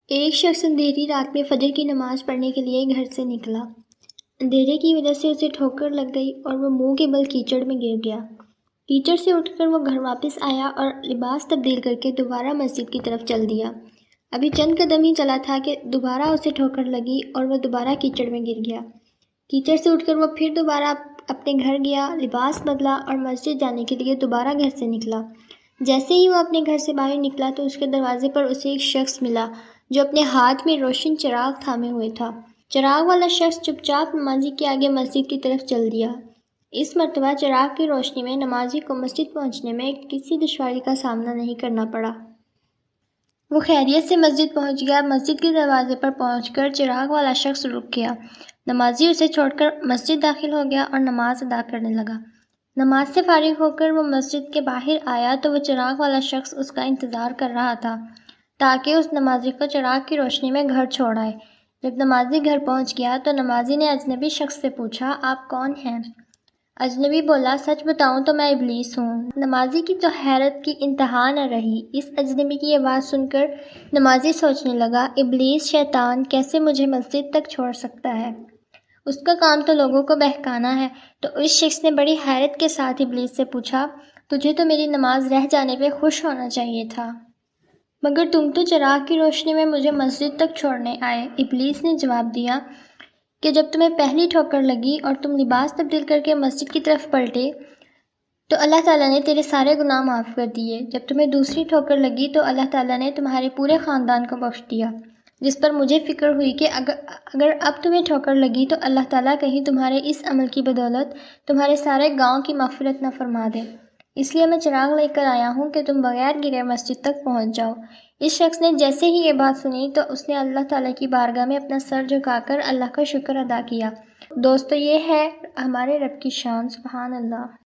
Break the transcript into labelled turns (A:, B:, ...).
A: ایک شخص اندھیری رات میں فجر کی نماز پڑھنے کے لیے گھر سے نکلا۔ اندھیرے کی وجہ سے اسے ٹھوکر لگ گئی اور وہ منہ کے بل کیچڑ میں گر گیا۔ کیچڑ سے اٹھ کر وہ گھر واپس آیا اور لباس تبدیل کر کے دوبارہ مسجد کی طرف چل دیا۔ ابھی چند قدم ہی چلا تھا کہ دوبارہ اسے ٹھوکر لگی اور وہ دوبارہ کیچڑ میں گر گیا۔ کیچڑ سے اٹھ کر وہ پھر دوبارہ اپنے گھر گیا، لباس بدلا اور مسجد جانے کے لیے دوبارہ گھر سے نکلا۔ جیسے ہی وہ اپنے گھر سے باہر نکلا تو اس کے دروازے پر اسے ایک شخص ملا جو اپنے ہاتھ میں روشن چراغ تھامے ہوئے تھا۔ چراغ والا شخص چپ چاپ نمازی کے آگے مسجد کی طرف چل دیا۔ اس مرتبہ چراغ کی روشنی میں نمازی کو مسجد پہنچنے میں کسی دشواری کا سامنا نہیں کرنا پڑا۔ وہ خیریت سے مسجد پہنچ گیا۔ مسجد کے دروازے پر پہنچ کر چراغ والا شخص رک گیا۔ نمازی اسے چھوڑ کر مسجد داخل ہو گیا اور نماز ادا کرنے لگا۔ نماز سے فارغ ہو کر وہ مسجد کے باہر آیا تو وہ چراغ والا شخص اس کا انتظار کر رہا تھا تاکہ اس نمازی کو چراغ کی روشنی میں گھر چھوڑ آئے۔ جب نمازی گھر پہنچ گیا تو نمازی نے اجنبی شخص سے پوچھا، آپ کون ہیں؟ اجنبی بولا، سچ بتاؤں تو میں ابلیس ہوں۔ نمازی کی تو حیرت کی انتہا نہ رہی۔ اس اجنبی کی یہ بات سن کر نمازی سوچنے لگا، ابلیس شیطان کیسے مجھے مسجد تک چھوڑ سکتا ہے؟ اس کا کام تو لوگوں کو بہکانا ہے۔ تو اس شخص نے بڑی حیرت کے ساتھ ابلیس سے پوچھا، تجھے تو میری نماز رہ جانے پہ خوش ہونا چاہیے تھا، مگر تم تو چراغ کی روشنی میں مجھے مسجد تک چھوڑنے آئے۔ ابلیس نے جواب دیا کہ جب تمہیں پہلی ٹھوکر لگی اور تم لباس تبدیل کر کے مسجد کی طرف پلٹے تو اللہ تعالیٰ نے تیرے سارے گناہ معاف کر دیے۔ جب تمہیں دوسری ٹھوکر لگی تو اللہ تعالیٰ نے تمہارے پورے خاندان کو بخش دیا، جس پر مجھے فکر ہوئی کہ اگر اب تمہیں ٹھوکر لگی تو اللہ تعالیٰ کہیں تمہارے اس عمل کی بدولت تمہارے سارے گاؤں کی مغفرت نہ فرما دے، اس لیے میں چراغ لے کر آیا ہوں کہ تم بغیر گرے مسجد تک پہنچ جاؤ۔ اس شخص نے جیسے ہی یہ بات سنی تو اس نے اللہ تعالیٰ کی بارگاہ میں اپنا سر جھکا کر اللہ کا شکر ادا کیا۔ دوستو، یہ ہے ہمارے رب کی شان، سبحان اللہ۔